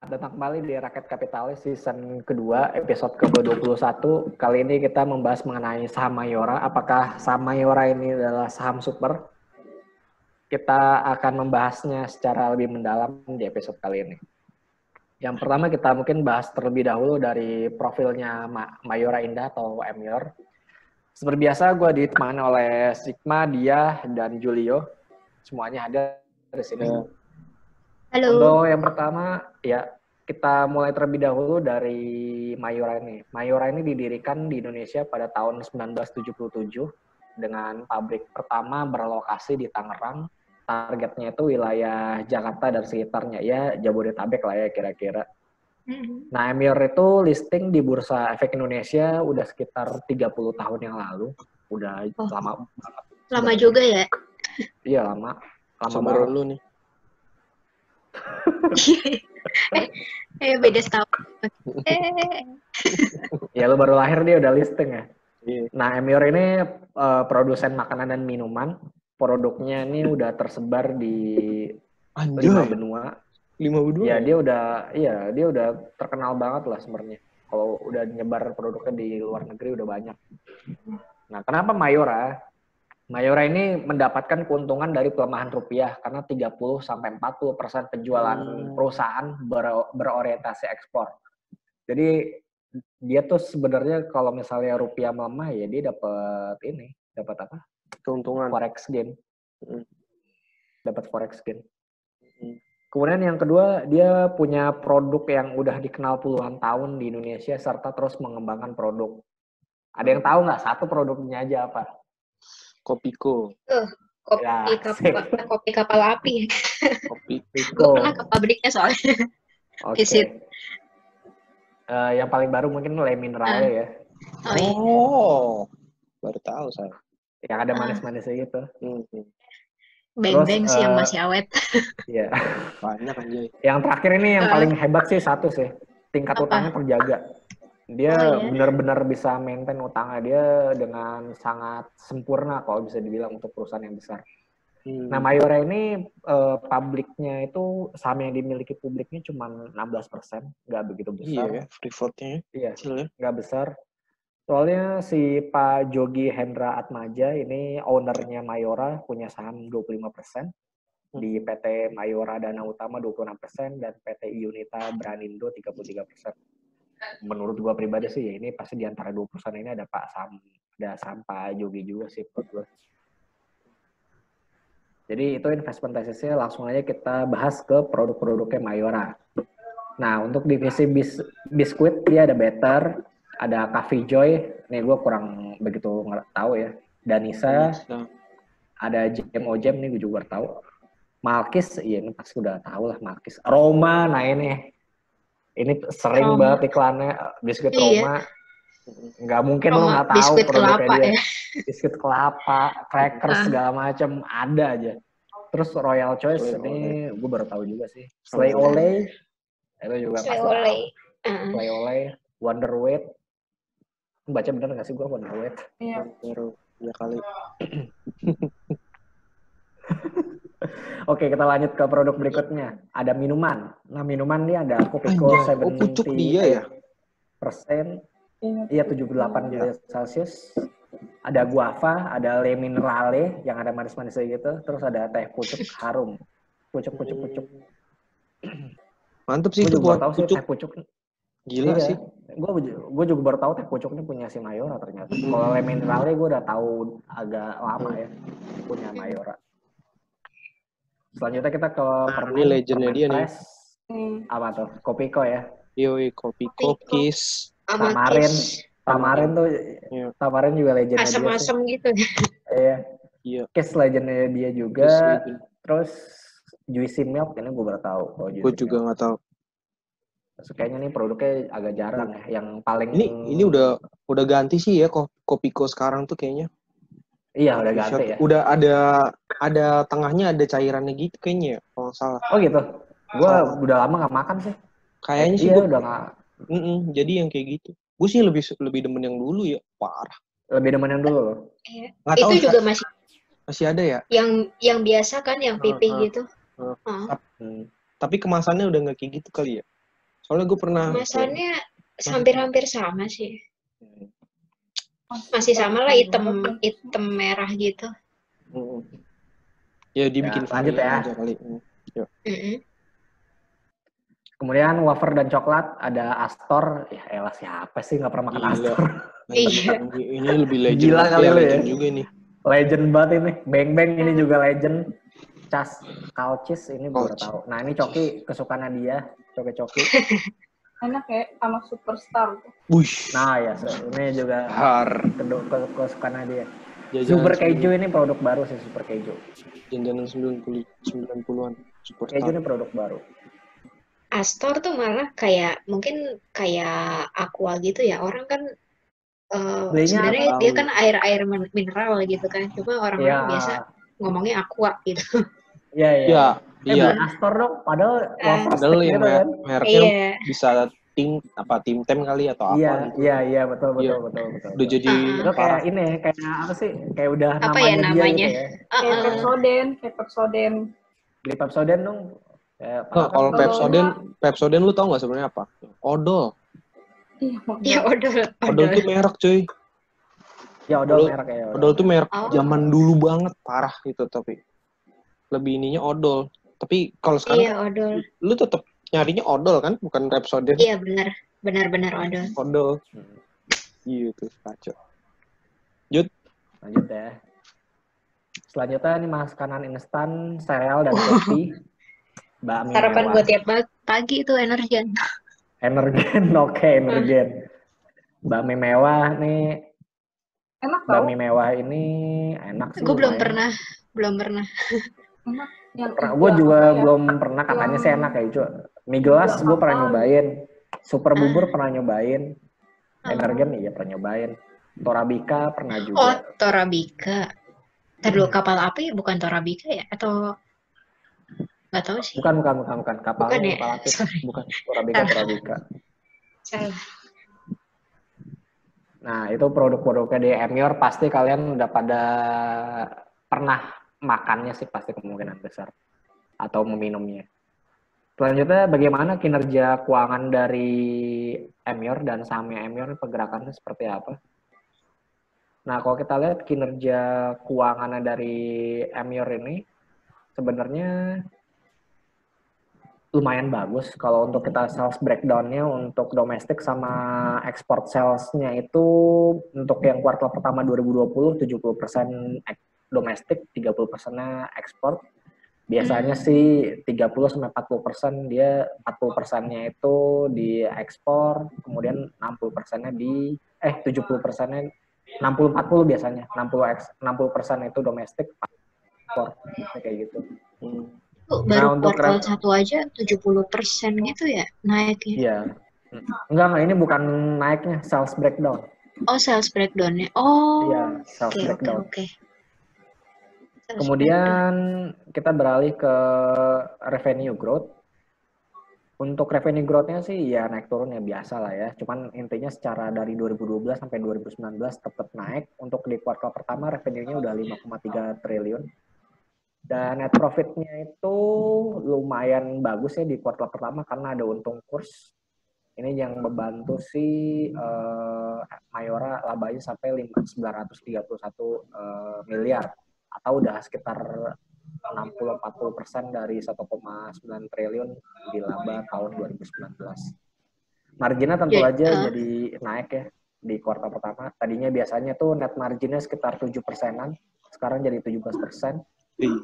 datang kembali di Rakyat Kapitalis season kedua, episode ke-21. Kali ini kita membahas mengenai saham Mayora. Apakah saham Mayora ini adalah saham super? Kita akan membahasnya secara lebih mendalam di episode kali ini. Yang pertama kita mungkin bahas terlebih dahulu dari profilnya Mayora Indah atau Emior. Seperti biasa gue ditemani oleh Sigma, Dia, dan Julio. Semuanya ada di sini. Halo. Untuk yang pertama, ya kita mulai terlebih dahulu dari Mayora ini. Mayora ini didirikan di Indonesia pada tahun 1977 dengan pabrik pertama berlokasi di Tangerang. Targetnya itu wilayah Jakarta dan sekitarnya, ya Jabodetabek lah ya kira-kira. Nah, Emior itu listing di Bursa Efek Indonesia udah sekitar 30 tahun yang lalu. Udah lama banget. Lama juga ya? Iya, lama. Lama Sumber banget. lu nih. Beda setahun. Ya lu baru lahir dia udah listing ya. Iya. Nah, Emior ini produsen makanan dan minuman. Produknya ini udah tersebar di 5 benua. 5 benua. Ya dia udah terkenal banget lah sebenarnya. Kalau udah nyebar produknya di luar negeri udah banyak. Nah, kenapa Mayora? Mayora ini mendapatkan keuntungan dari pelemahan rupiah karena 30-40% penjualan perusahaan berorientasi ekspor. Jadi dia tuh sebenarnya kalau misalnya rupiah melemah ya dia dapat apa? Keuntungan. Forex gain. Dapat forex gain. Kemudian yang kedua, dia punya produk yang udah dikenal puluhan tahun di Indonesia serta terus mengembangkan produk. Ada yang tahu nggak satu produknya aja apa? Kopiko. Kopi kapal api. Kopiko. Gue pernah ke pabriknya soalnya. Visit. Yang paling baru mungkin Le Minerale ya. Oh, baru tahu saya. Yang ada manis-manisnya gitu. Beng-beng sih yang masih awet. Iya. Banyak anjay. Yang terakhir ini yang paling hebat sih satu sih. Tingkat utangnya terjaga. Dia benar-benar bisa maintain utangnya dia dengan sangat sempurna kalau bisa dibilang untuk perusahaan yang besar. Nah, Mayora ini publiknya itu saham yang dimiliki publiknya cuma 16%, nggak begitu besar. Iya, free float-nya. Iya, nggak besar. Soalnya si Pak Jogi Hendra Atmaja ini ownernya Mayora punya saham 25%. Di PT Mayora Dana Utama 26% dan PT Iunita Branindo 33%. Menurut gua pribadi sih ya ini pasti di antara 2 perusahaan ini ada saham Pak Jogi juga sih menurut gua. Jadi itu investment tesisnya, langsung aja kita bahas ke produk-produknya Mayora. Nah, untuk divisi biskuit dia ada Better, ada Coffee Joy, ini gue kurang begitu tahu ya. Danisa, ada Jam Ojem, ini gue juga tahu. Malkis, iya ini pasti udah tahu lah Malkis. Roma, nah ini sering banget iklannya biskuit Roma. Nggak mungkin lo nggak tahu biskuit produknya kelapa dia. ya. Biskuit kelapa, crackers segala macam ada aja. Terus Royal Choice ini gue baru tahu juga sih. Slay Olay itu juga pasti tahu. Slay Olay, Wonderweight. Baca bener nggak sih gue Wonderweight? Iya. Baru ya kali. Oke, kita lanjut ke produk berikutnya. Ada minuman. Nah, minuman ini ada Kopiko 78%. Pucuk dia ya? Iya, 78 derajat Celcius. Ada guava, ada Le Minerale yang ada manis-manisnya gitu. Terus ada teh pucuk harum. Pucuk. Mantep sih itu buat pucuk. Teh pucuk. Gila sih. Gue juga baru tahu teh pucuk ini punya si Mayora ternyata. Kalau Le Minerale gue udah tahu agak lama ya punya Mayora. Selanjutnya kita ke ini legendnya dia nih. Apa tuh? Kopiko ya? Yoi, Kopiko, Kiss. Tamarin juga legendnya dia. Asam-asam gitu. Iya. Kiss legendnya dia juga. Terus Juicy Milk ini gue baru tahu. Gue juga nggak tahu. Kayaknya nih produknya agak jarang ya. Yang paling ini udah ganti sih ya Kopiko sekarang tuh kayaknya. Iya udah ganti ya. Udah ada tengahnya ada cairannya gitu kayaknya ya, kalau nggak salah. Oh gitu. Gue udah lama nggak makan sih. Kayaknya sih udah nggak. Jadi yang kayak gitu. Gue sih lebih demen yang dulu ya, parah. Lebih demen yang dulu. Nggak tahu, juga masih ada ya. Yang biasa kan, yang pipi gitu. Tapi kemasannya udah nggak kayak gitu kali ya. Soalnya gue pernah Kemasannya hampir-hampir sama sih. Masih sama lah, hitam merah gitu. Ya dibikin lanjut varian ya. aja kali. Yuk. Kemudian wafer dan coklat ada Astor. Ya elah, siapa sih nggak pernah makan Gila. Astor? Iya. Ini lebih legend Gila banget kali ya, lu ya. legend juga nih. Legend banget ini. Bang Bang ini juga legend. Cas Kalcis ini baru tahu. Nah ini Coki kesukaan dia. Coki. Enak ya sama Superstar. Wush. Nah ya, ini juga kesukaan dia. Super Keju ini produk baru sih, Super Keju. Jajanan 90-an. Super Keju ini produk baru. Astor tuh malah mungkin kayak Aqua gitu ya. Orang kan sebenarnya dia kan air mineral gitu kan. Cuma orang-orang biasa ngomongnya Aqua gitu. Iya. Bukan Astor dong, padahal wafer stick yang gitu kan. mereknya bisa Tim Tem kali atau apa gitu. Iya, betul. Udah jadi itu kayak ini, kayak apa sih? Kayak udah apa ya namanya? Dia gitu ya. Kayak Pepsodent. Beli Pepsodent dong. Kalau Pepsodent lu tau nggak sebenarnya apa? Odol. Iya, odol. Odol tuh merek, cuy. Ya odol merek ya. Odol tuh merek zaman dulu banget, parah gitu, tapi lebih ininya odol. Tapi kalau sekarang iya, odol. Lu tetap nyarinya odol kan, bukan Pepsodent. Iya, benar odol. Odol. Gitu, kacau. Lanjut ya. Selanjutnya ini makanan instan, sereal dan kopi. Bakmi sarapan mewah. Buat tiap pagi itu Energen. Oke, Energen. Bakmi mewah nih. Enak tau. Bakmi mewah ini enak sih. Gue belum pernah. Enak. Gue juga belum pernah, katanya sih enak ya itu. Mie gelas gue pernah nyobain. Super bubur pernah nyobain. Energen iya pernah nyobain. Torabika pernah juga. Oh, Torabika. Dulu kapal api bukan Torabika ya? Atau nggak tahu sih. Bukan. Kapalnya kapal api. Bukan Torabika. Salah. Nah, itu produk-produknya di Emyor pasti kalian udah pada pernah makannya sih pasti kemungkinan besar. Atau meminumnya. Selanjutnya bagaimana kinerja keuangan dari Emyor dan sahamnya Emyor, pergerakannya seperti apa? Nah, kalau kita lihat kinerja keuangannya dari Emyor ini sebenarnya lumayan bagus. Kalau untuk kita sales breakdown-nya untuk domestik sama export sales-nya itu untuk yang kuartal pertama 2020 70% domestik, 30%-nya ekspor. Biasanya sih 30-40% dia 40%-nya itu di ekspor, kemudian 60%-nya 70%-nya 60-40 biasanya. 60% itu domestik, ekspor kayak gitu. Baru kuartal 1 aja 70% gitu ya naiknya. Iya. Enggak, ini bukan naiknya, sales breakdown. Oh, sales breakdown-nya. Oh. Iya, sales breakdown. Oke. Kemudian kita beralih ke revenue growth. Untuk revenue growth-nya sih ya naik turun ya biasa lah ya. Cuman intinya secara dari 2012 sampai 2019 tetap naik. Untuk di kuartal pertama revenue-nya udah 5,3 triliun. Dan net profit-nya itu lumayan bagus ya di kuartal pertama karena ada untung kurs. Ini yang membantu si Mayora labanya sampai 931 miliar. Atau udah sekitar 60-40% dari 1,9 triliun di laba tahun 2019. Marginnya tentu aja jadi naik ya di kuartal pertama. Tadinya biasanya tuh net marginnya sekitar 7%-an, sekarang jadi 17%.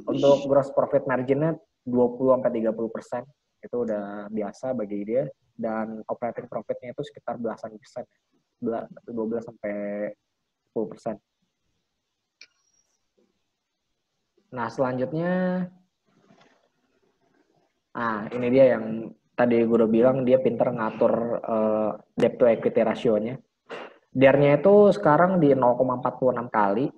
Untuk gross profit marginnya 20-30%. Itu udah biasa bagi dia. Dan operating profitnya itu sekitar belasan persen. 12-10%. Nah, selanjutnya, ini dia yang tadi gue udah bilang dia pinter ngatur debt to equity ratio-nya. DER-nya itu sekarang di 0,46 kali,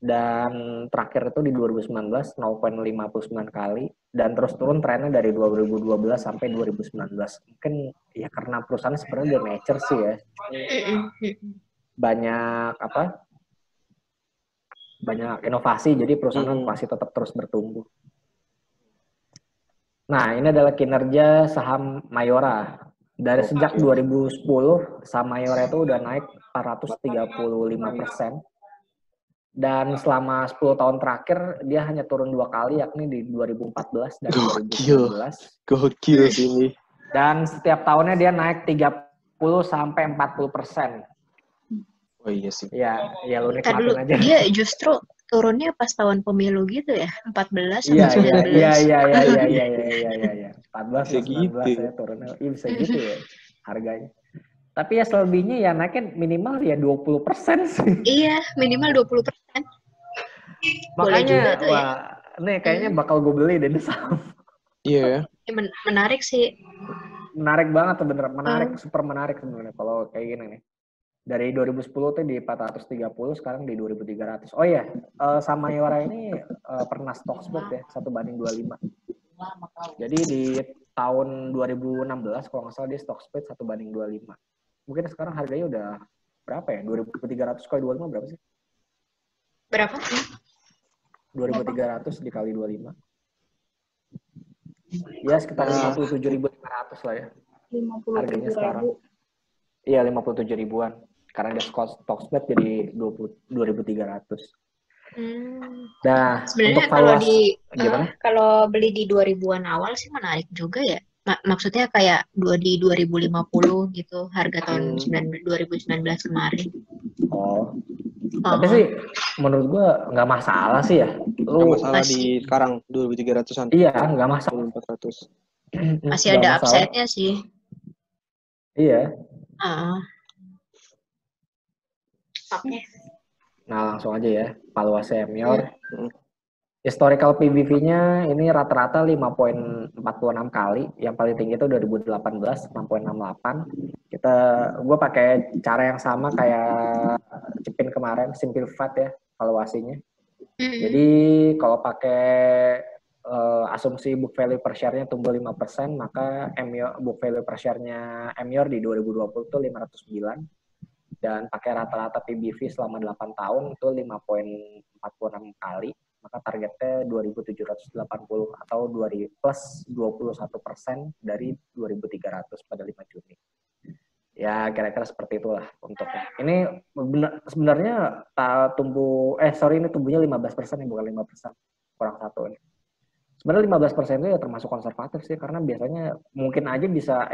dan terakhir itu di 2019 0,59 kali, dan terus turun trennya dari 2012 sampai 2019. Mungkin ya karena perusahaan sebenarnya udah mature sih ya. Banyak inovasi, jadi perusahaan pasti tetap terus bertumbuh. Nah, ini adalah kinerja saham Mayora. Dari sejak 2010 saham Mayora itu udah naik 435%. Dan selama 10 tahun terakhir dia hanya turun 2 kali, yakni di 2014 dan 2019. Gokil sini. Dan setiap tahunnya dia naik 30 sampai 40%. Oh iya sih. Ya lu Ntar nikmatin dulu, aja. dia justru turunnya pas tahun pemilu gitu ya, 14 sama Iya. 14 Bisa sama 19 gitu. ya turunnya. Iya bisa gitu ya harganya. Tapi ya selebihnya ya naiknya minimal ya 20% sih. Iya, minimal 20%. Boleh Makanya juga tuh ya. wah, nih kayaknya bakal gue beli deh saham. Iya. Menarik sih. Menarik banget tuh bener, super menarik sebenarnya kalau kayak gini nih. Dari 2010 tuh di 430, sekarang di 2300. Oh iya, sama Mayora ini pernah stock split ya, 1:25. Jadi di tahun 2016 kalau nggak salah dia stock split 1:25. Mungkin sekarang harganya udah berapa ya? 2.300 kali 25 berapa sih? Berapa? 2.300 dikali 25. Ya sekitar 57.500 lah ya. 57.000. Harganya sekarang. Iya 57 ribuan. Karena dia stock split jadi 2.300. Nah, sebenarnya untuk valuasi gimana? Kalau beli di 2000-an awal sih menarik juga ya. Maksudnya kayak di 2050 gitu, harga tahun 2019 kemarin. Oh. Tapi sih menurut gua nggak masalah sih ya. Nggak masalah di sekarang 2.300-an. Iya, nggak masalah. 400. Masih ada upside-nya sih. Iya. Oke. Nah, langsung aja ya. Valuasi Emior. Historical PBV-nya ini rata-rata 5.46 kali. Yang paling tinggi itu 2018, 6.68. Gue pakai cara yang sama kayak Cipin kemarin, simplified ya valuasinya. Jadi kalau pakai asumsi book value per share-nya tumbuh 5%, maka book value per share-nya Emior di 2020 itu 509. Dan pakai rata-rata PBV selama 8 tahun itu 5.46 kali, maka targetnya 2.780 atau plus 21% dari 2.300 pada 5 Juni. Ya kira-kira seperti itulah untuknya. Ini sebenarnya ini tumbuhnya 15% ya, bukan 5%, kurang satu ini. Sebenarnya 15% itu ya termasuk konservatif sih, karena biasanya mungkin aja bisa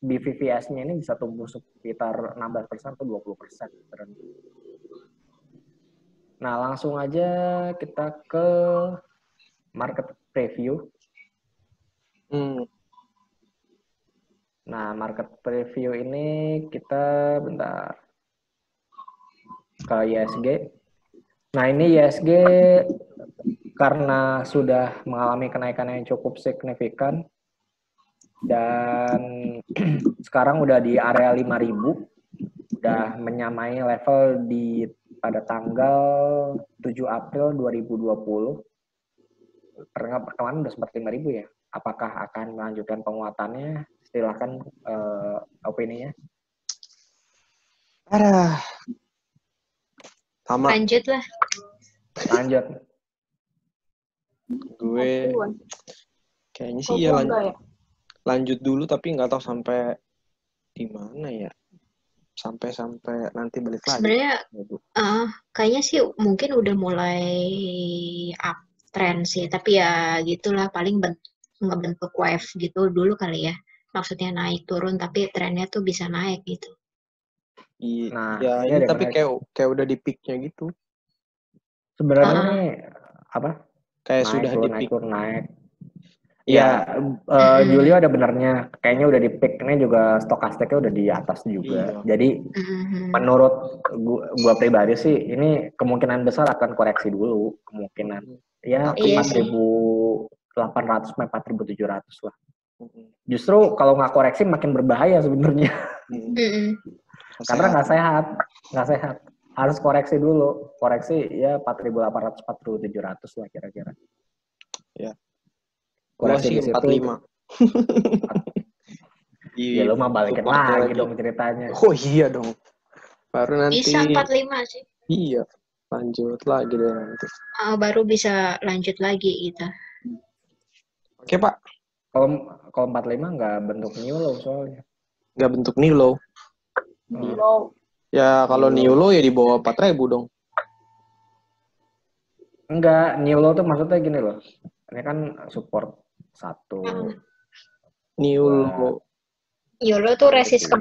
BVVS-nya ini bisa tumbuh sekitar 16% atau 20%. Nah, langsung aja kita ke market preview. Nah, market preview ini kita bentar ke ISG. Nah, ini ISG karena sudah mengalami kenaikan yang cukup signifikan dan sekarang udah di area 5.000, udah menyamai level pada tanggal 7 April 2020. Kemarin udah sempat 5.000 ya. Apakah akan melanjutkan penguatannya? Silakan opininya. Sama. Lanjut. Gue kayaknya sih ya lanjut dulu, tapi nggak tahu sampai di mana ya. Sampai nanti balik lagi. Sebenarnya kayaknya sih mungkin udah mulai uptrend sih, tapi ya gitulah, paling ngebentuk wave gitu dulu kali ya. Maksudnya naik turun tapi trennya tuh bisa naik gitu. Iya, ini tapi kayak udah di peak-nya gitu. Sebenarnya nih apa? Kayak naik, sudah di peak. Naik. Ya, Julio ada benernya. Kayaknya udah di peak, ini juga stokastiknya udah di atas juga. Iya. Jadi menurut gua pribadi sih ini kemungkinan besar akan koreksi dulu, kemungkinan. Ya 4.800 sampai 4.700 lah. Justru kalau nggak koreksi makin berbahaya sebenarnya. Karena nggak sehat. Harus koreksi dulu. Koreksi ya 4.800 4.700 lah kira-kira. Ya. Koreksi di situ 45. Ya lu mah balikin lagi dong ceritanya. Oh iya dong. Baru nanti bisa 45 sih. Iya. Lanjut lagi deh nanti. Baru bisa lanjut lagi gitu. Oke, Pak. Kalau 45 nggak bentuk new low soalnya. Nggak bentuk new low. Low. Ya kalau new low ya di bawah 4.000 dong. Enggak, new low tuh maksudnya gini loh. Ini kan support 1. New low. New low tuh resist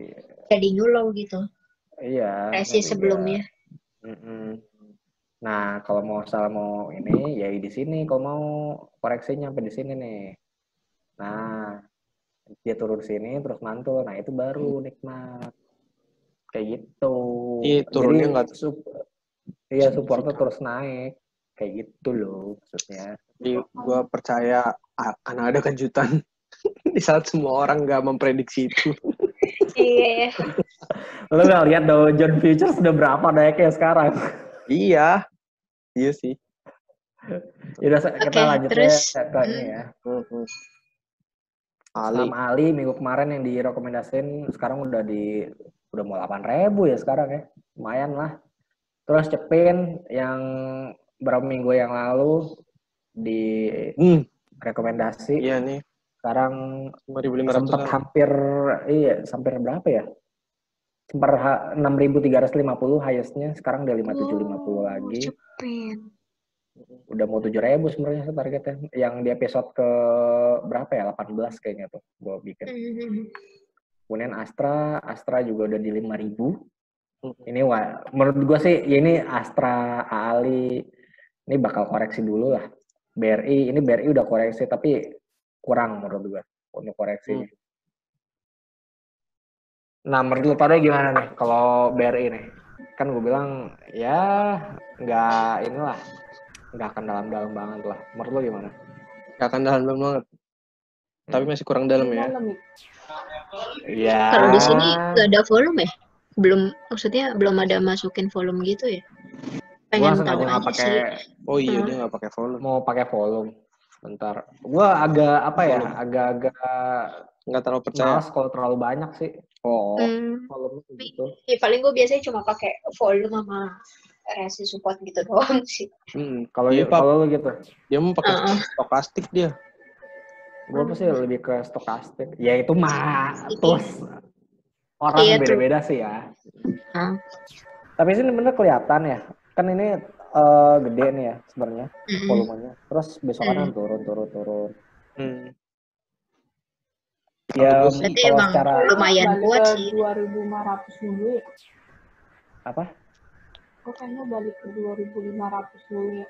jadi new low gitu. Iya. Resist sebelumnya. Nah, kalau mau ini ya di sini. Kalau mau koreksinya sampai di sini nih. Nah, dia turun sini terus mantul. Nah, itu baru nikmat. Kayak gitu. Iya, turunnya nggak. Iya, supportnya terus naik. Kayak gitu loh maksudnya. Jadi gue percaya akan ada kejutan di saat semua orang nggak memprediksi itu. Iya. Lo nggak lihat Dow Jones Futures udah berapa naiknya sekarang? Iya sih. Yaudah, kita lanjut terus, ke ini ya. Saham Ali minggu kemarin yang direkomendasiin sekarang udah mau 8.000 ya sekarang ya. Lumayan lah. Terus Cepin yang berapa minggu yang lalu di rekomendasi. Iya nih. Sekarang 5.500 sempat hampir berapa ya? Sempat 6.350 highest-nya, sekarang udah 5.750 lagi. Cepin. Udah mau 7.000 sebenarnya targetnya. Yang di episode ke berapa ya? 18 kayaknya tuh gue bikin. Kemudian Astra juga udah di 5.000. Ini menurut gue sih ini Astra, Ali ini bakal koreksi dulu lah. BRI udah koreksi tapi kurang menurut gue untuk koreksinya. Nah, menurut lu pada gimana nih kalau BRI nih? Kan gue bilang ya nggak akan dalam-dalam banget lah. Menurut lu gimana? Nggak akan dalam-dalam banget. Tapi masih kurang dalam ya. Iya. Kalau di sini nggak ada volume ya? Maksudnya belum ada masukin volume gitu ya? Pengen tahu aja sih. Oh iya, dia nggak pakai volume. Mau pakai volume. Bentar. Gue agak agak nggak terlalu percaya. Malas kalau terlalu banyak sih. Volume gitu. Ya paling gue biasanya cuma pakai volume sama resist support gitu doang sih. Kalau lu gitu. Dia mau pakai stokastik dia. Gue sih lebih ke stokastik. Ya itu mah terus orang beda-beda sih ya. Tapi sini bener kelihatan ya. Kan ini gede nih ya sebenarnya volumenya. Terus besokannya turun. Ya kalau secara lumayan kuat sih. 2.500 dulu ya. Apa? Kok kayaknya balik ke 2.500 dulu ya.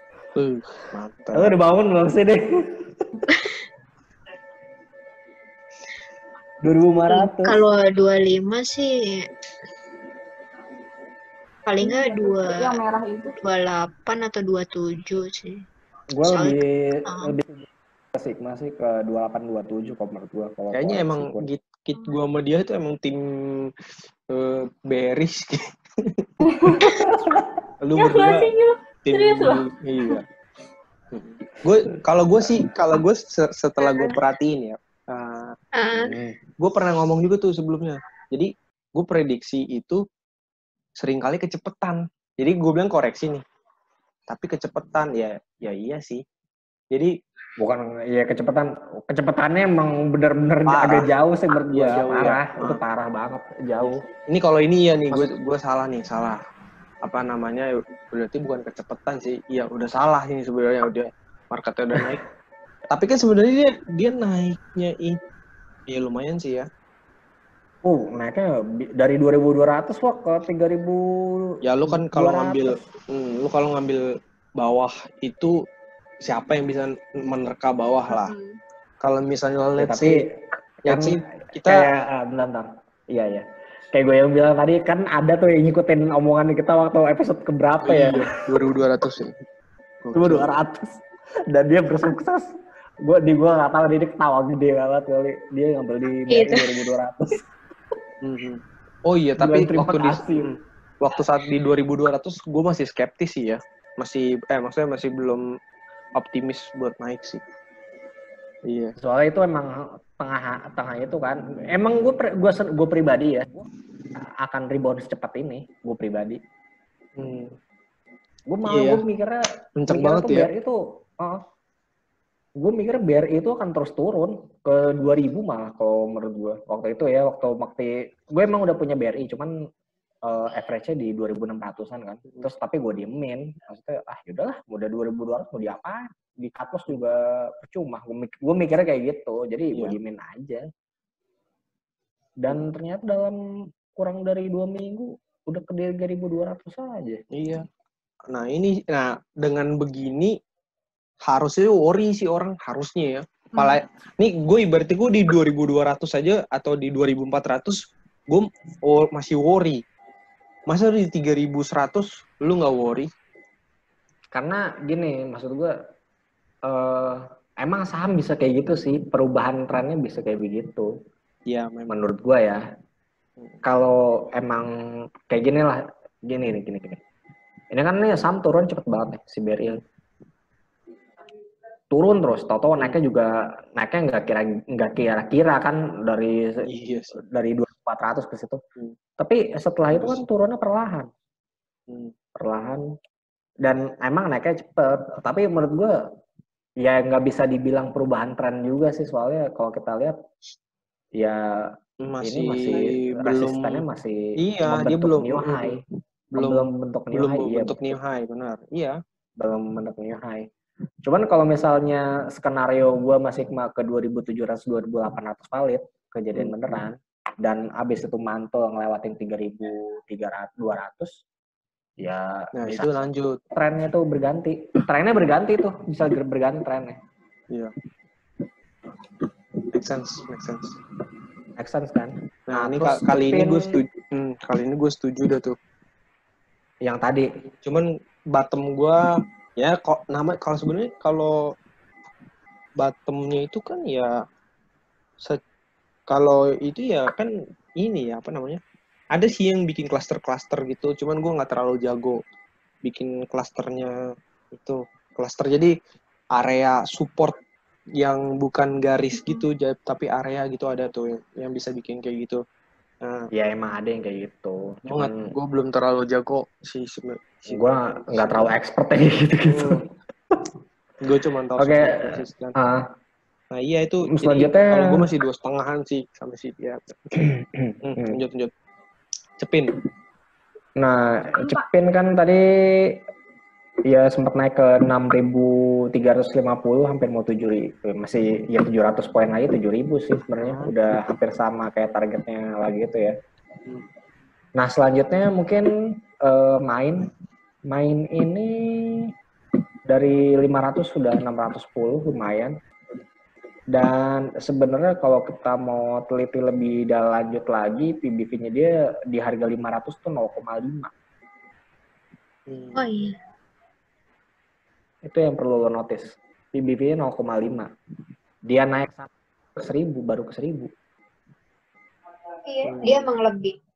Mantap. Lu udah bangun belum sih deh? 2.500. Kalau 25 sih paling nggak 28 atau 27 sih. Gue lebih Sigma sih ke 28-27 kalau menurut gue. Kayaknya emang kit gue sama dia itu emang tim bearish. Lu berdua tim iya. Kalau gue setelah gue perhatiin ya, gue pernah ngomong juga tuh sebelumnya. Jadi gue prediksi itu seringkali kecepetan. Jadi gue bilang koreksi nih, tapi kecepetan ya iya sih. Jadi bukan ya kecepatannya emang benar-benar agak jauh sih menurut gue. Parah ya. Itu parah banget jauh. Ini kalau ini ya nih gue salah apa namanya, berarti bukan kecepatan sih. Iya udah salah ini sebenarnya, udah marketnya udah naik. Tapi kan sebenarnya dia naiknya ini ya lumayan sih ya. Naiknya dari 2.200 kok ke 3.000. Ya lu kan kalau ngambil bawah itu siapa yang bisa menerka bawah lah. Kalau misalnya let's say kita bentar. Iya. Kayak gue yang bilang tadi kan ada tuh yang ngikutin omongan kita waktu episode keberapa ya? 2.200 ya. 2.200. Dan dia bersukses. Gue nggak tahu dia ketawa gede banget kali. Dia ngambil di 2.200. Oh iya, tapi waktu saat di 2.200 gue masih skeptis sih ya. Maksudnya masih belum optimis buat naik sih. Iya. Soalnya itu emang tengah itu kan. Emang gue pribadi ya akan rebound secepat ini. Gue pribadi. Gue mikirnya kenceng banget ya. Itu gue mikir BRI itu akan terus turun ke 2000 malah kalau menurut gue. Waktu itu ya, waktu gue emang udah punya BRI, cuman average-nya di 2.600-an kan. Terus tapi gue diemin, maksudnya yaudahlah, udah 2.200 mau diapain? Di cut loss juga percuma. Gue mikirnya kayak gitu, jadi gue diemin aja. Dan ternyata dalam kurang dari 2 minggu udah ke 3.200 aja. Iya. Nah dengan begini harusnya worry sih orang, harusnya ya. Nih gue ibaratnya gue di 2.200 aja atau di 2.400 gue masih worry. Masa di 3.100 lu nggak worry? Karena gini, maksud gue emang saham bisa kayak gitu sih, perubahan trennya bisa kayak begitu. Iya, memang. Menurut gue ya. Kalau emang kayak gini lah, gini. Ini kan nih saham turun cepet banget nih si BRI. Turun terus, tau naiknya nggak kira-kira kan dari 2.400 ke situ. Tapi setelah itu kan turunnya perlahan. Dan emang naiknya cepet. Tapi menurut gue ya nggak bisa dibilang perubahan tren juga sih, soalnya kalau kita lihat ya ini masih resistannya masih membentuk new high. Belum bentuk new high, benar. Iya. Belum bentuk new high. Cuman kalau misalnya skenario gue masih ke 2.700 2.800 valid kejadian beneran, dan abis itu mantul ngelewatin 3.200 ya nah bisa itu lanjut. Trennya berganti tuh, bisa berganti trennya. Iya. Make sense kan. Nah ini kali ini gue setuju dah tuh. Yang tadi. Cuman bottom gue ya kalau sebenarnya kalau bottomnya itu kan ya kalau itu ya kan ini ya apa namanya, ada sih yang bikin cluster gitu, cuman gue nggak terlalu jago bikin clusternya itu. Cluster jadi area support yang bukan garis gitu, tapi area gitu ada tuh yang bisa bikin kayak gitu. Nah, ya emang ada yang kayak gitu. Cuman gue belum terlalu jago sih sebenarnya. Gue nggak terlalu expert kayak gitu. Gue cuma tahu resisten. Nah iya itu. Selanjutnya kalau gue masih 2,5-an sih sama si dia. Lanjut. Cepin. Nah, Cepin kan tadi ya sempat naik ke 6.350, hampir mau 7.000. Masih ya 700 poin lagi, 7.000 sih sebenarnya. Udah hampir sama kayak targetnya lagi itu ya. Nah, selanjutnya mungkin main ini dari 500 sudah 610, lumayan. Dan sebenarnya kalau kita mau teliti lebih lanjut lagi, PBV-nya dia di harga 500 tuh 0,5. Oh iya. Itu yang perlu lo notice. PBV-nya 0,5. Dia naik ke 1.000, baru ke 1.000. Iya, dia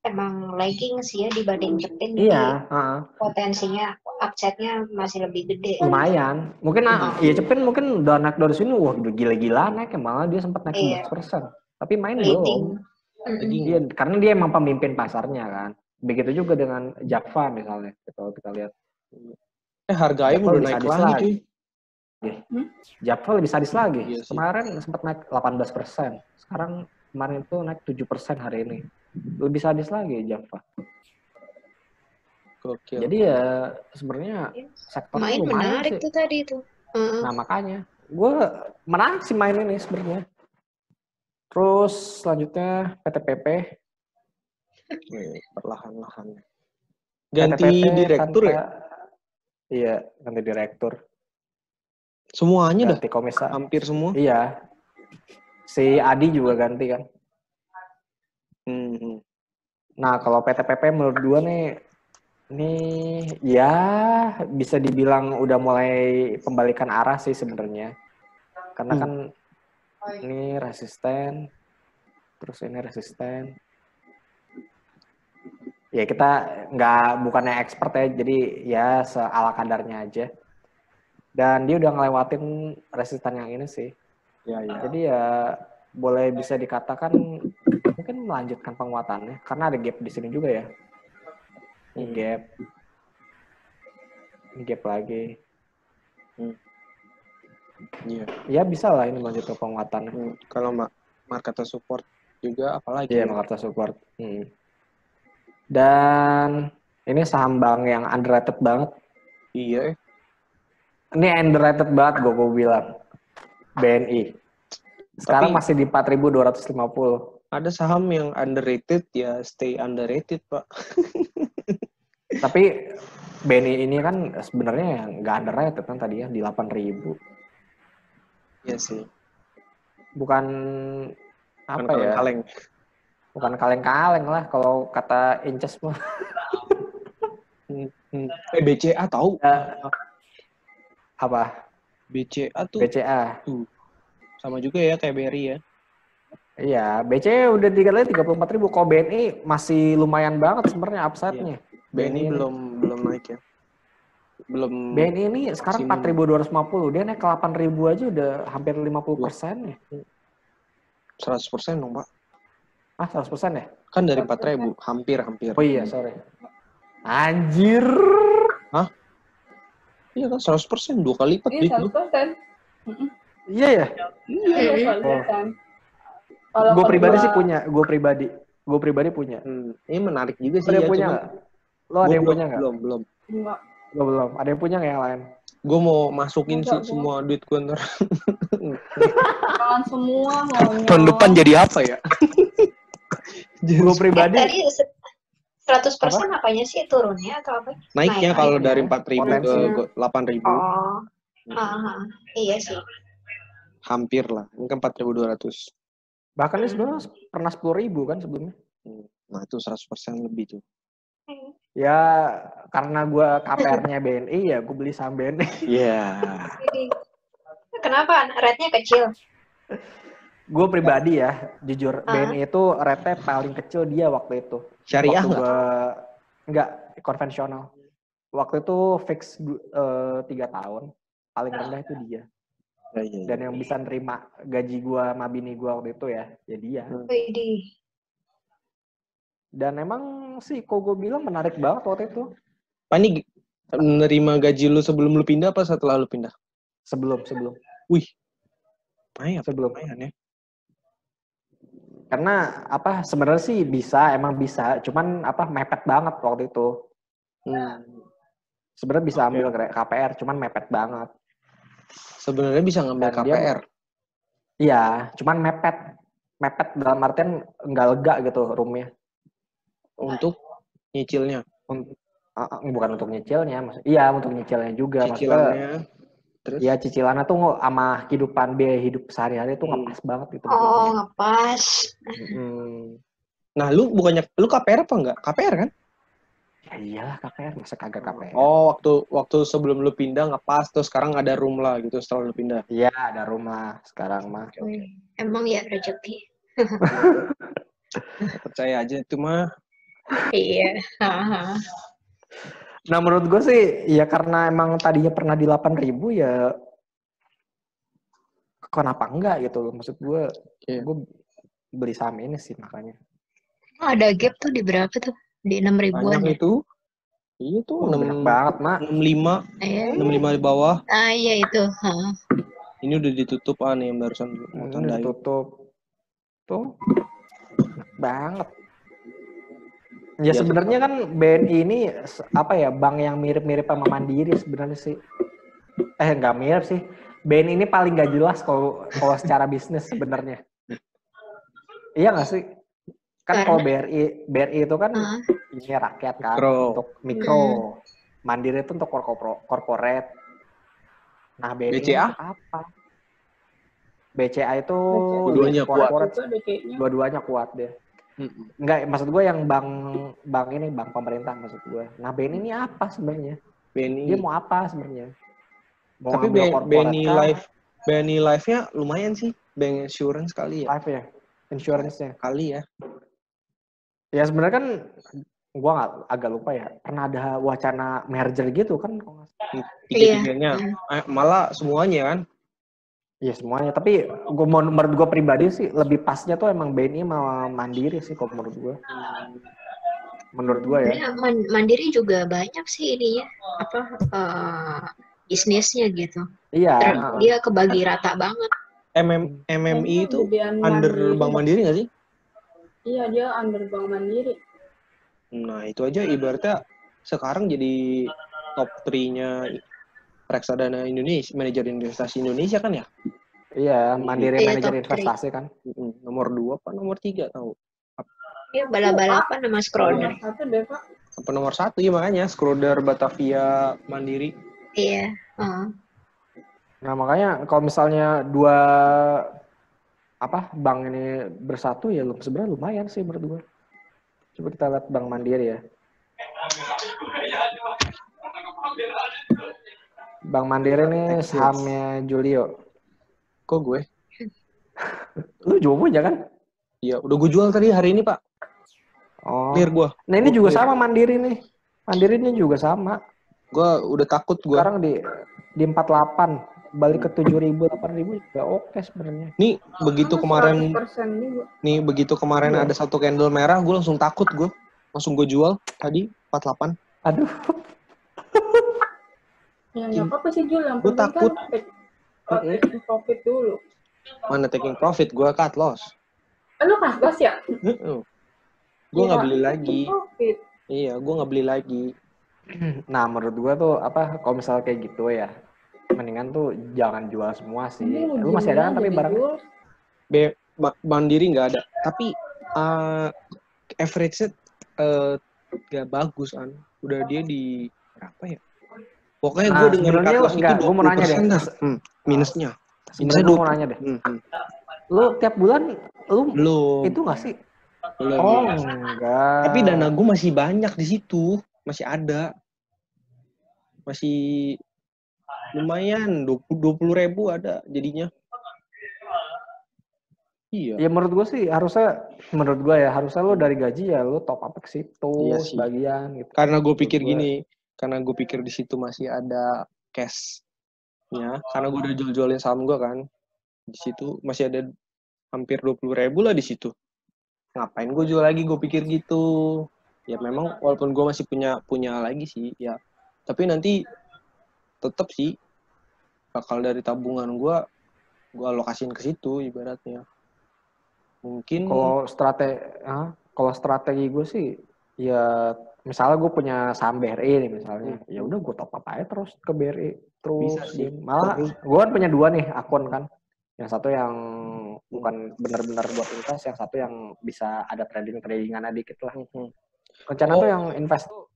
emang lagging sih ya dibanding Cepin. Iya. Potensinya, upside-nya masih lebih gede. Lumayan. Mungkin ya Cepin mungkin udah naik dari sini, wah udah gila-gila naik, malah dia sempat naik 11%. Tapi main belum. Dia, karena dia emang pemimpin pasarnya kan. Begitu juga dengan Java misalnya, kalau kita lihat. Harganya udah naik lagi. Java lebih sadis lagi. Kemarin sempat naik 18%. Kemarin itu naik 7% hari ini. Lebih sadis lagi Java. Gokil. Jadi ya sebenarnya sektornya lumayan menarik sih. Tuh tadi itu. Nah makanya gue menarik sih main ini sebenarnya. Terus selanjutnya PTPP. Perlahan-lahan. Ganti direktur ya? Iya, ganti direktur. Semuanya ganti komisaris. Hampir semua? Iya. Si Adi juga ganti kan. Nah kalau PTPP menurut gue nih ya bisa dibilang udah mulai pembalikan arah sih sebenarnya. Karena kan ini resisten, terus ini resisten. Ya kita bukannya expert ya, jadi ya seala kadarnya aja. Dan dia udah ngelewatin resisten yang ini sih. Ya. Jadi ya boleh bisa dikatakan mungkin melanjutkan penguatannya karena ada gap di sini juga ya. Gap lagi. Iya. Ya bisa lah ini gitu penguatan. Kalau market support juga apalagi? Iya, market support. Dan ini saham bank yang underrated banget. Iya. Ini underrated banget gue bilang. BNI. Sekarang masih di 4.250. Ada saham yang underrated ya stay underrated, Pak. Tapi BNI ini kan sebenarnya nggak underrated kan tadi ya di 8.000. Iya sih. Bukan apa ya? Kaleng-kaleng. Bukan kaleng-kaleng lah kalau kata Inces mah. BCA tahu? Apa? BCA tuh. BCA. Sama juga ya kayak BRI ya. Iya, BCA udah 34.000. Kalau BNI masih lumayan banget sebenarnya upside-nya. Iya. BNI belum naik ya. Belum. BNI ini sekarang 4.250. Dia naik ke 8.000 aja udah hampir 50% ya. 100% dong, Pak. 100% ya? Kan dari 4.000, hampir. Oh iya, sorry. Anjir. Hah? Iya kan 100%, 2 kali lipat. Iya, 100%. Iya ya? Iya, 100%. Gue pribadi sih punya, gue pribadi punya. Ini menarik juga sih ya. ya, Punya cuma lo ada yang punya nggak? Belum. Enggak. Gue belum. Ada yang punya nggak yang lain? Gue mau masukin sih semua duit gue ntar. Jangan semua maunya. Tahun depan jadi apa ya? Gue pribadi. Tadi 100% apanya sih turunnya atau apa? Naiknya kalau dari 4.000 ke 8.000. Oh. Iya sih. Hampir lah. Ini kan 4.200. Bahkan ini sebenarnya pernah 10.000 kan sebelumnya. Nah itu 100% lebih tuh. Ya karena gue KPR-nya BNI ya gue beli saham BNI. Iya. Kenapa rate-nya kecil? Gue pribadi ya, jujur BNI itu rate-nya paling kecil dia waktu itu. Syariah nggak konvensional. Waktu itu fix 3 tahun. Paling rendah itu dia. Ya. Dan yang bisa nerima gaji gue sama bini gue waktu itu ya dia. Dan emang sih kok gue bilang menarik banget waktu itu. Pak ini menerima gaji lu sebelum lu pindah apa setelah lu pindah? Sebelum. Wih. Sebelum. Ya. Karena sebenarnya sih emang bisa, cuman mepet banget waktu itu. Sebenarnya bisa ambil KPR, cuman mepet banget. Sebenarnya bisa ngambil KPR. Iya, cuman mepet dalam artian nggak lega gitu roomnya. Untuk nyicilnya? Bukan untuk nyicilnya, iya untuk nyicilnya juga. Cicilannya. Terus? Ya cicilannya tuh sama biaya hidup sehari-hari tuh ngepas banget gitu. Oh, ngepas. Nah, lu KPR apa enggak? KPR kan? Ya iyalah KPR, masa kagak KPR. Oh, waktu sebelum lu pindah ngepas, terus sekarang ada room lah gitu setelah lu pindah. Iya, ada room lah sekarang mah. Emang ya rezeki. Percaya aja itu mah. Iya. Nah menurut gue sih ya karena emang tadinya pernah di 8.000 ya kenapa enggak gitu loh. Maksud gue gue beli saham ini sih makanya. Ada gap tuh di berapa tuh? Di 6.000-an ya? Itu. Iya tuh, 6 banyak banget, Mak. 65 di bawah. Iya itu. Ini udah ditutup nih yang barusan mau tandain. Ditutup. Tuh. Banget. Ya sebenarnya kan BNI ini bank yang mirip-mirip sama Mandiri sebenarnya sih. Nggak mirip sih. BNI ini paling nggak jelas kalau secara bisnis sebenarnya. Iya nggak sih? Kan kalau BRI itu kan ini rakyat kan untuk mikro. Mandiri itu untuk corporate. Nah BNI BCA apa? BCA itu dua-duanya kuat deh. Enggak, maksud gue yang bank pemerintah maksud gue. Nah BNI ini apa sebenarnya? Dia mau apa sebenarnya? Tapi BNI Life-nya lumayan sih, bank insurance kali ya. Life ya, insurance-nya kali ya. Ya sebenarnya kan gue agak lupa ya. Pernah ada wacana merger gitu kan? Tiga-tiganya, malah semuanya kan? Iya semuanya, tapi menurut gue pribadi sih lebih pasnya tuh emang BNI sama Mandiri sih kalau menurut gue. Menurut gue ya. Mandiri juga banyak sih ininya bisnisnya gitu. Iya. Dia kebagi rata banget. MMI itu under Bank Mandiri nggak sih? Iya, dia under Bank Mandiri. Nah, itu aja ibaratnya sekarang jadi top 3-nya reksadana Indonesia, manajer investasi Indonesia kan ya? Iya, Mandiri manajer investasi kan. Nomor 2 apa nomor 3 tahu? Iya, balap-balapan sama Schroder. Apa nomor 1 ya makanya Schroder, Batavia, Mandiri. Iya. Nah makanya kalau misalnya dua bank ini bersatu ya sebenarnya lumayan sih menurut gue. Coba kita lihat Bank Mandiri ya. Bank Mandiri ini sahamnya Julio. Kok gue? Lu jual aja kan? Iya, udah gue jual tadi hari ini, Pak. Oh. Clear gue. Nah ini juga sama Mandiri nih. Mandiri ini juga sama. Gue udah takut gue. Sekarang di 48. Balik ke 7.000, 8.000 juga oke sebenarnya. Nih begitu kemarin ada satu candle merah, gue langsung takut gue. Langsung gue jual tadi 48. Aduh. Yang apa sih Jul? Yang gue takut. Taking profit dulu. Mana taking profit? Gue cut loss. Lu cut loss ya? Gue nggak beli lagi. Iya, gue nggak beli lagi. Nah menurut gue tuh kalau misalnya kayak gitu ya, mendingan tuh jangan jual semua sih. Lu masih ada kan tapi barangnya? Mandiri nggak ada. Tapi average-nya nggak bagus kan. Udah dia di berapa ya? Pokoknya gue dengan cut loss itu 20% gue mau nanya deh. Minusnya. Sebenarnya gue mau nanya deh. Lu tiap bulan belum itu nggak sih? Belum. Oh enggak. Tapi dana gue masih banyak di situ, masih ada, masih lumayan 20.000 ada jadinya. Iya. Ya menurut gue sih harusnya lo dari gaji ya lo top up ke situ sebagian gitu. Karena gue pikir karena gue pikir di situ masih ada cash-nya, karena gue udah jual-jualin saham gue kan, di situ masih ada hampir 20.000 lah di situ. Ngapain gue jual lagi? Gue pikir gitu. Ya memang walaupun gue masih punya lagi sih, ya. Tapi nanti tetap sih bakal dari tabungan gue alokasiin ke situ ibaratnya. Mungkin kalau strategi gue sih ya misalnya gue punya saham BRI nih misalnya, ya udah gue top up aja terus ke BRI terus. Bisa sih. Malah gue kan punya 2 nih akun kan. Yang satu yang bukan benar-benar buat invest, yang satu yang bisa ada tradingan dikit lah. Rencana tuh yang invest tuh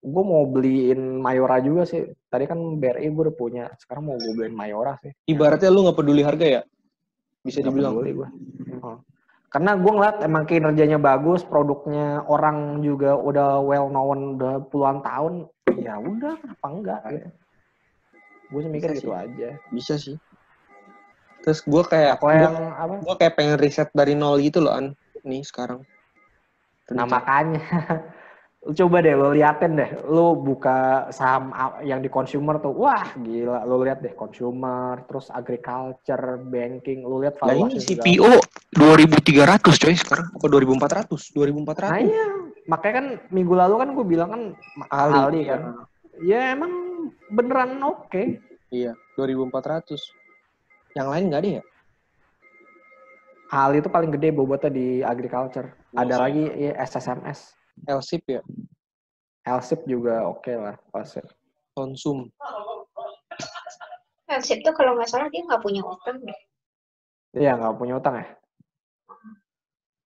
gue mau beliin Mayora juga sih. Tadi kan BRI gue udah punya, sekarang mau gue beliin Mayora sih. Ibaratnya lu nggak peduli harga ya? Bisa dibilang. Peduli gue. Karena gue ngeliat emang kinerjanya bagus, produknya orang juga udah well known udah puluhan tahun. Ya udah, kenapa enggak? Gitu. Gue sih mikir gitu aja. Bisa sih. Terus gue kayak gue kayak pengen riset dari nol gitu loh nih sekarang. Nah makanya coba deh lo liatin deh, lo buka saham yang di consumer tuh, wah gila, lo lihat deh consumer, terus agriculture, banking, lo lihat valuasi. Nah ini CPO 2.300 coy sekarang, apa 2.400? 2.400. Nah iya, makanya kan minggu lalu kan gue bilang kan Ali kan, ya emang beneran oke. Iya, 2.400. Yang lain nggak ada ya? Ali itu paling gede bobotnya di agriculture. Ada lagi ya, SSMS. LSIP ya? LSIP juga oke lah. LSIP. Konsum. LSIP tuh kalau nggak salah dia nggak punya utang deh. Iya, nggak punya utang ya?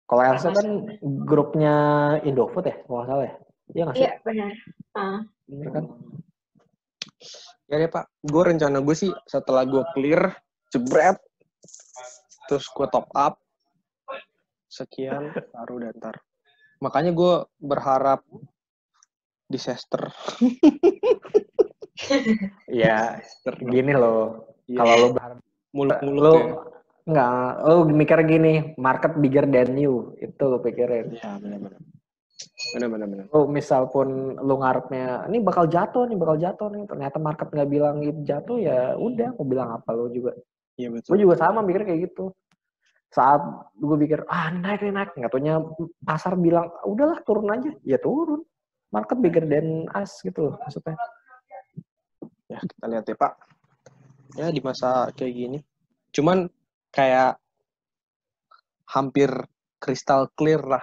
Kalau LSIP kan grupnya Indofood ya, kalau nggak salah ya? Iya nggak sih? Iya, benar. Bener kan? Ya deh Pak, gue rencana gue sih setelah gue clear, jebret, terus gue top up, sekian, baru dan ntar. Makanya gue berharap disaster. Ya, gini loh. Ya. Kalau lo berharap muluk-muluk enggak, lo mikir gini, market bigger than you, itu lo pikirin. Iya, benar-benar. Lo misal pun lo ngarepnya, ini bakal jatuh nih, ternyata market nggak bilang itu jatuh, ya udah, mau bilang apa lo juga. Iya betul. Gue juga sama mikir kayak gitu. Saat gue pikir, naik, nggak taunya pasar bilang, udahlah turun aja, ya turun. Market bigger than us gitu loh maksudnya. Ya, kita lihat ya, Pak. Ya, di masa kayak gini. Cuman kayak hampir kristal clear lah.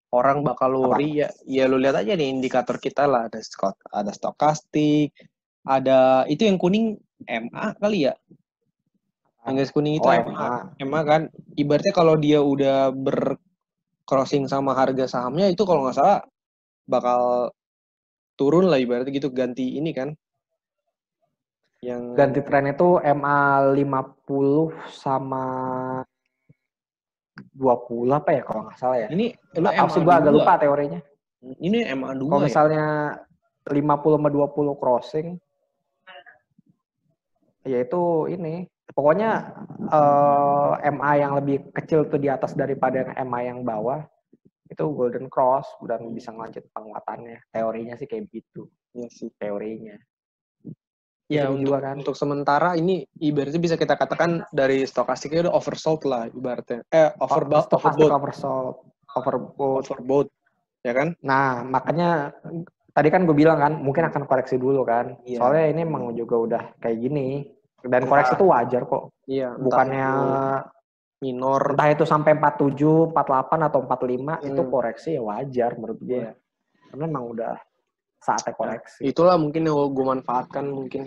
Orang bakal worry ya. Ya lu lihat aja nih indikator kita lah. Ada stokastik. Ada, itu yang kuning MA kali ya? Yang garis kuning itu MA. MA kan. Ibaratnya kalau dia udah crossing sama harga sahamnya itu kalau nggak salah bakal turun lah ibaratnya gitu, ganti ini kan. Yang ganti tren itu MA 50 sama 20 apa ya kalau nggak salah ya. Ini lu MA gue agak lupa teorinya. Ini MA 2 kalau misalnya 50 sama 20 crossing ya itu ini pokoknya MA yang lebih kecil tuh di atas daripada yang MA yang bawah itu golden cross dan bisa ngelanjut penguatannya. Teorinya sih kayak begitu. Iya sih teorinya. Ya untuk, juga kan. Untuk sementara ini ibaratnya bisa kita katakan dari stokastiknya udah oversold lah ibaratnya. Overbought. Ya kan? Nah, makanya tadi kan gue bilang kan mungkin akan koreksi dulu kan. Iya. Soalnya ini emang juga udah kayak gini. Dan koreksi itu wajar kok. Iya. Bukannya minor. Entah itu sampai 47, 48 atau 45 itu koreksi ya wajar menurut gue. Karena emang udah saatnya koreksi. Nah, itulah mungkin yang gue manfaatkan mungkin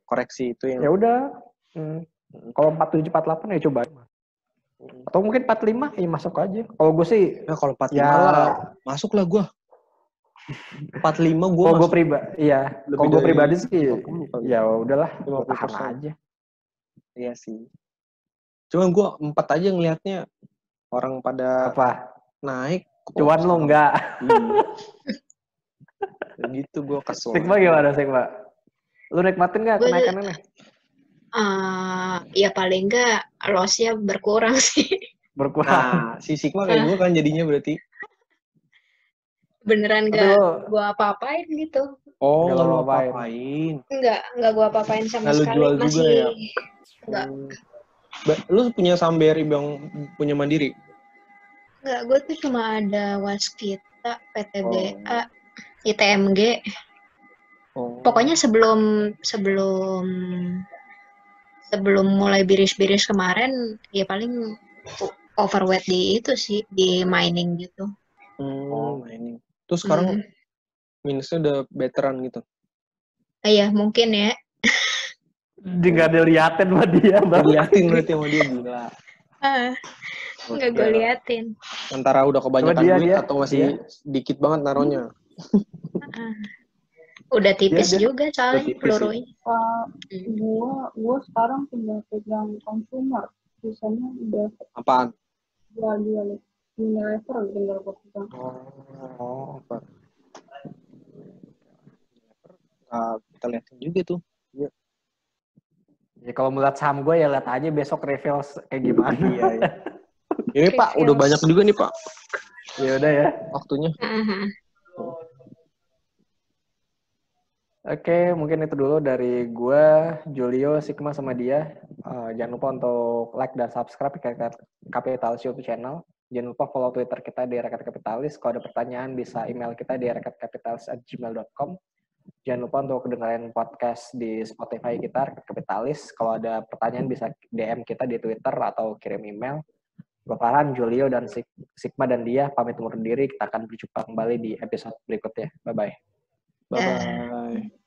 koreksi itu yang. Ya udah. Kalau 47, 48 ya coba. Atau mungkin 45 ya masuk aja. Kalau gue sih. Nah kalau 45 lah masuk lah gue. 45 gue kalau gue pribadi, iya. Kalau gue pribadi sih, ya udahlah, tahan aja. Iya sih. Cuma gue 4 aja ngelihatnya orang pada naik. Cuan lo enggak. Gitu gue kesel. Sigma gimana Sigma? Lu nikmatin nggak kenaikannya? Ya paling enggak loss-nya berkurang sih. Berkurang. Nah, si Sigma kayak gue kan jadinya berarti. Beneran gak gue apa-apain gitu. Oh, gak lu apa-apain. Enggak gue apa-apain sama sekali. Jual masih juga ya? Enggak. Lu punya saham BRI yang punya Mandiri? Enggak, gue tuh cuma ada Waskita, PTBA, ITMG. Pokoknya sebelum mulai biris-biris kemarin, ya paling overweight di itu sih, di mining gitu. Mining. Terus sekarang minusnya udah veteran gitu? Iya, mungkin ya. Nggak diliatin sama dia. Diliatin berarti sama dia gila. Nggak gue liatin. Antara udah kebanyakan duit atau masih dikit banget naruhnya. Udah tipis juga soalnya pelurunya. Gue sekarang tinggal pegang consumer. Sisanya udah. Apaan? Jual. Unilever tinggal gue pegang. Apa? Kita liatin juga tuh. Ya kalau melihat saham gue ya lihat aja besok reveal kayak gimana. Iya. Ini Pak, udah banyak juga nih Pak. Ya udah ya. Waktunya. Oke, mungkin itu dulu dari gue, Julio, Sigma sama dia. Jangan lupa untuk like dan subscribe Kapitalis YouTube channel. Jangan lupa follow Twitter kita di Rakyat Kapitalis. Kalau ada pertanyaan bisa email kita di rakyatkapitalis@gmail.com. Jangan lupa untuk dengerin podcast di Spotify kita, Rakyat Kapitalis. Kalau ada pertanyaan bisa DM kita di Twitter atau kirim email. Gue Farhan, Julio, dan Sigma dan dia pamit undur diri. Kita akan berjumpa kembali di episode berikutnya. Bye-bye. Bye-bye.